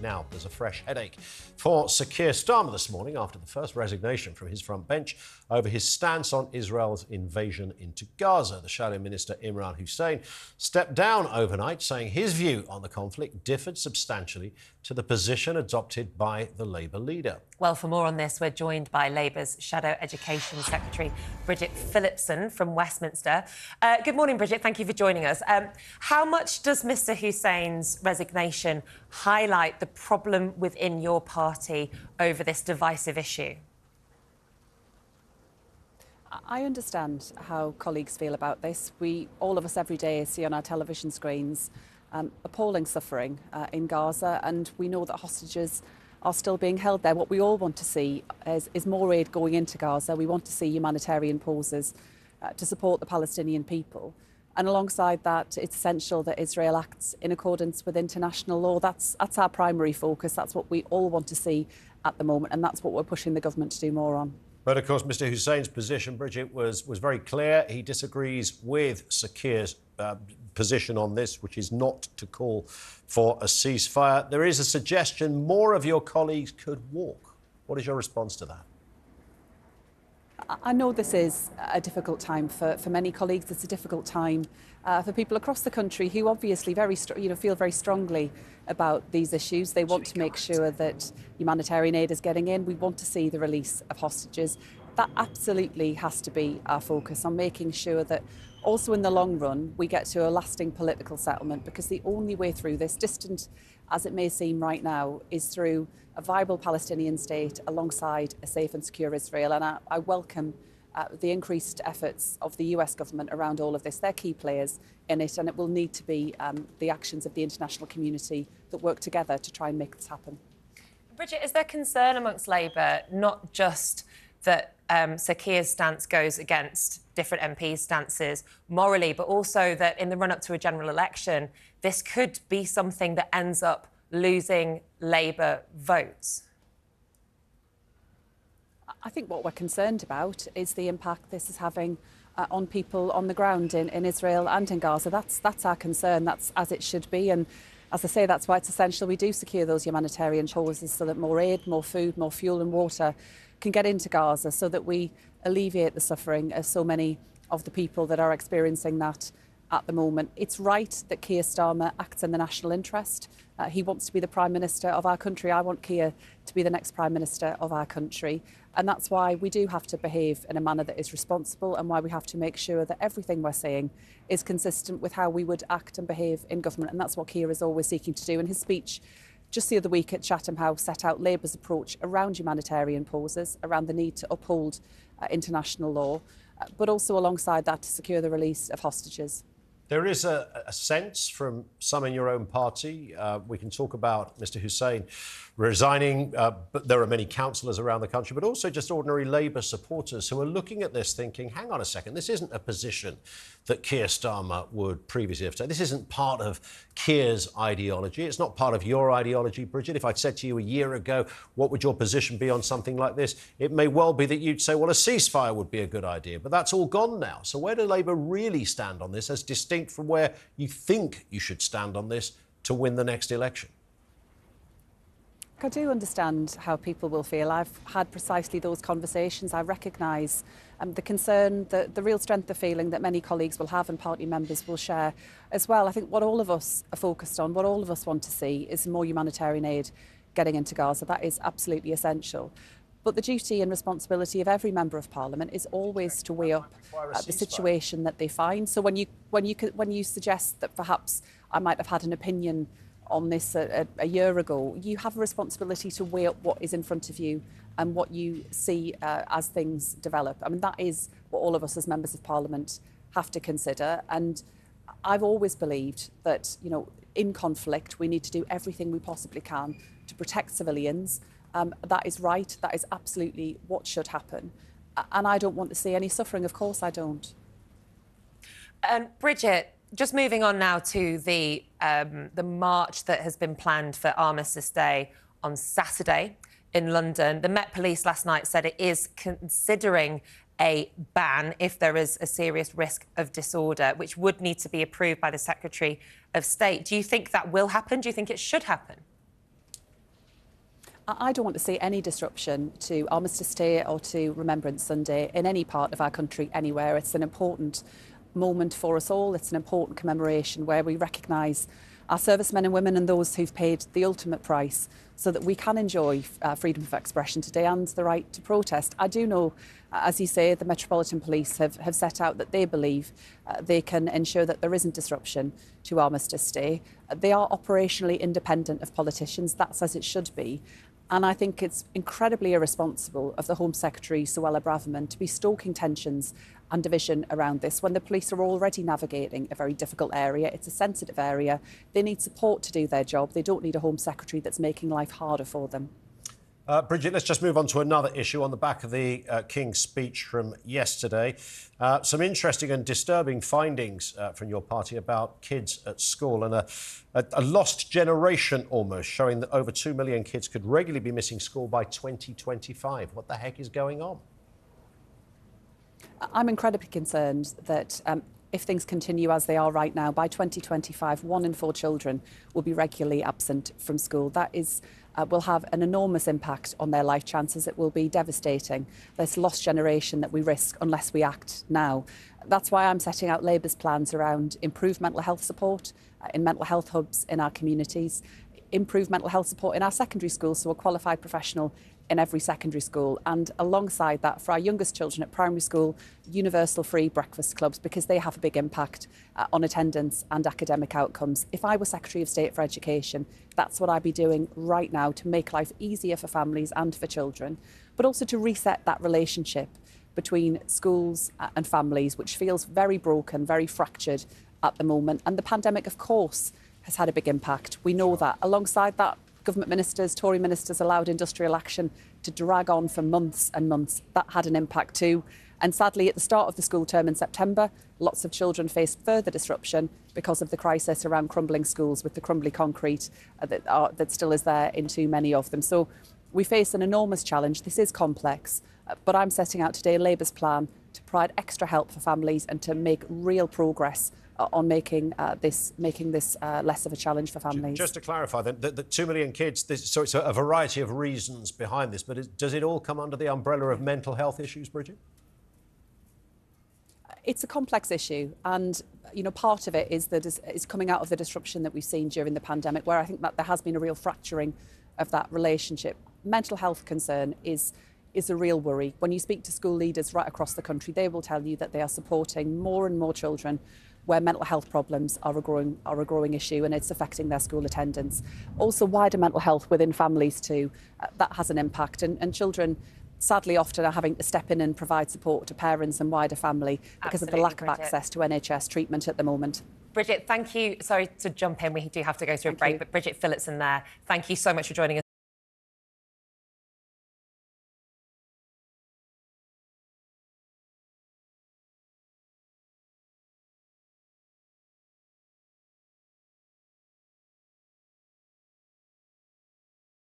Now, there's a fresh headache for Sir Keir Starmer this morning after the first resignation from his front bench over his stance on Israel's invasion into Gaza. The Shadow Minister Imran Hussain stepped down overnight, saying his view on the conflict differed substantially to the position adopted by the Labour leader. Well, for more on this, we're joined by Labour's Shadow Education Secretary, Bridget Phillipson from Westminster. Good morning, Bridget. Thank you for joining us. How much does Mr Hussein's resignation highlight the problem within your party over this divisive issue? I understand how colleagues feel about this. All of us every day see on our television screens appalling suffering in Gaza, and we know that hostages are still being held there. What we all want to see is more aid going into Gaza. We want to see humanitarian pauses to support the Palestinian people. And alongside that, it's essential that Israel acts in accordance with international law. That's our primary focus. That's what we all want to see at the moment, and that's what we're pushing the government to do more on. But, of course, Mr Hussein's position, Bridget, was very clear. He disagrees with Sir Keir's position on this, which is not to call for a ceasefire. There is a suggestion more of your colleagues could walk. What is your response to that? I know this is a difficult time for many colleagues. It's a difficult time for people across the country who obviously feel very strongly about these issues. They want to make sure that humanitarian aid is getting in. We want to see the release of hostages. That absolutely has to be our focus, on making sure that also in the long run we get to a lasting political settlement, because the only way through this, distant as it may seem right now, is through a viable Palestinian state alongside a safe and secure Israel. And I welcome the increased efforts of the US government around all of this. They're key players in it, and it will need to be the actions of the international community that work together to try and make this happen. Bridget, is there concern amongst Labour, not just that Sir Keir's stance goes against different MPs' stances morally, but also that in the run-up to a general election, this could be something that ends up losing Labour votes? I think what we're concerned about is the impact this is having on people on the ground in Israel and in Gaza. That's our concern. That's as it should be. And as I say, that's why it's essential we do secure those humanitarian pauses so that more aid, more food, more fuel and water can get into Gaza, so that we alleviate the suffering of so many of the people that are experiencing that at the moment. It's right that Keir Starmer acts in the national interest. He wants to be the Prime Minister of our country. I want Keir to be the next Prime Minister of our country. And that's why we do have to behave in a manner that is responsible, and why we have to make sure that everything we're saying is consistent with how we would act and behave in government. And that's what Keir is always seeking to do. In his speech just the other week at Chatham House set out Labour's approach around humanitarian pauses, around the need to uphold international law, but also alongside that to secure the release of hostages. There is a sense from some in your own party, we can talk about Mr Hussain resigning, but there are many councillors around the country, but also just ordinary Labour supporters who are looking at this thinking, hang on a second, this isn't a position that Keir Starmer would previously have taken. This isn't part of Keir's ideology. It's not part of your ideology, Bridget. If I'd said to you a year ago, what would your position be on something like this? It may well be that you'd say, well, a ceasefire would be a good idea, but that's all gone now. So where do Labour really stand on this, as distinct from where you think you should stand on this to win the next election? I do understand how people will feel. I've had precisely those conversations. I recognise the concern, the real strength of feeling that many colleagues will have and party members will share as well. I think what all of us are focused on, what all of us want to see, is more humanitarian aid getting into Gaza. That is absolutely essential. But the duty and responsibility of every member of Parliament is always to weigh up the situation that they find. So when you suggest that perhaps I might have had an opinion on this a year ago, you have a responsibility to weigh up what is in front of you and what you see as things develop. I mean, that is what all of us as members of Parliament have to consider. And I've always believed that, in conflict, we need to do everything we possibly can to protect civilians. That is right. That is absolutely what should happen. And I don't want to see any suffering. Of course I don't. Bridget, just moving on now to the march that has been planned for Armistice Day on Saturday in London. The Met Police last night said it is considering a ban if there is a serious risk of disorder, which would need to be approved by the Secretary of State. Do you think that will happen? Do you think it should happen? I don't want to see any disruption to Armistice Day or to Remembrance Sunday in any part of our country, anywhere. It's an important moment for us all. It's an important commemoration where we recognise our servicemen and women and those who've paid the ultimate price so that we can enjoy freedom of expression today and the right to protest. I do know, as you say, the Metropolitan Police have set out that they believe they can ensure that there isn't disruption to Armistice Day. They are operationally independent of politicians. That's as it should be. And I think it's incredibly irresponsible of the Home Secretary, Suella Braverman, to be stoking tensions and division around this when the police are already navigating a very difficult area. It's a sensitive area. They need support to do their job. They don't need a Home Secretary that's making life harder for them. Bridget, let's just move on to another issue on the back of the King's speech from yesterday. Some interesting and disturbing findings from your party about kids at school and a lost generation almost, showing that over 2 million kids could regularly be missing school by 2025. What the heck is going on? I'm incredibly concerned that if things continue as they are right now, by 2025, 1 in 4 children will be regularly absent from school. That is will have an enormous impact on their life chances. It will be devastating. This lost generation that we risk unless we act now. That's why I'm setting out Labour's plans around improved mental health support in mental health hubs in our communities, improved mental health support in our secondary schools, so a qualified professional in every secondary school, and alongside that, for our youngest children at primary school, universal free breakfast clubs, because they have a big impact on attendance and academic outcomes. If I were Secretary of State for Education, that's what I'd be doing right now to make life easier for families and for children, but also to reset that relationship between schools and families, which feels very broken, very fractured at the moment. And the pandemic, of course, has had a big impact. We know that. Alongside that, government ministers, Tory ministers allowed industrial action to drag on for months and months. That had an impact too. And sadly, at the start of the school term in September, lots of children faced further disruption because of the crisis around crumbling schools with the crumbly concrete that still is there in too many of them. So we face an enormous challenge. This is complex, but I'm setting out today Labour's plan to provide extra help for families and to make real progress on making this less of a challenge for families. Just to clarify, then, the 2 million kids, so it's a variety of reasons behind this, but does it all come under the umbrella of mental health issues, Bridget? It's a complex issue, and part of it is coming out of the disruption that we've seen during the pandemic, where I think that there has been a real fracturing of that relationship. Mental health concern is a real worry. When you speak to school leaders right across the country, they will tell you that they are supporting more and more children where mental health problems are a growing issue, and it's affecting their school attendance. Also, wider mental health within families too, that has an impact, and children sadly often are having to step in and provide support to parents and wider family because of the lack of access to NHS treatment at the moment. Bridget, thank you. Sorry to jump in, we do have to go through a break, but Bridget Phillipson there, thank you so much for joining us.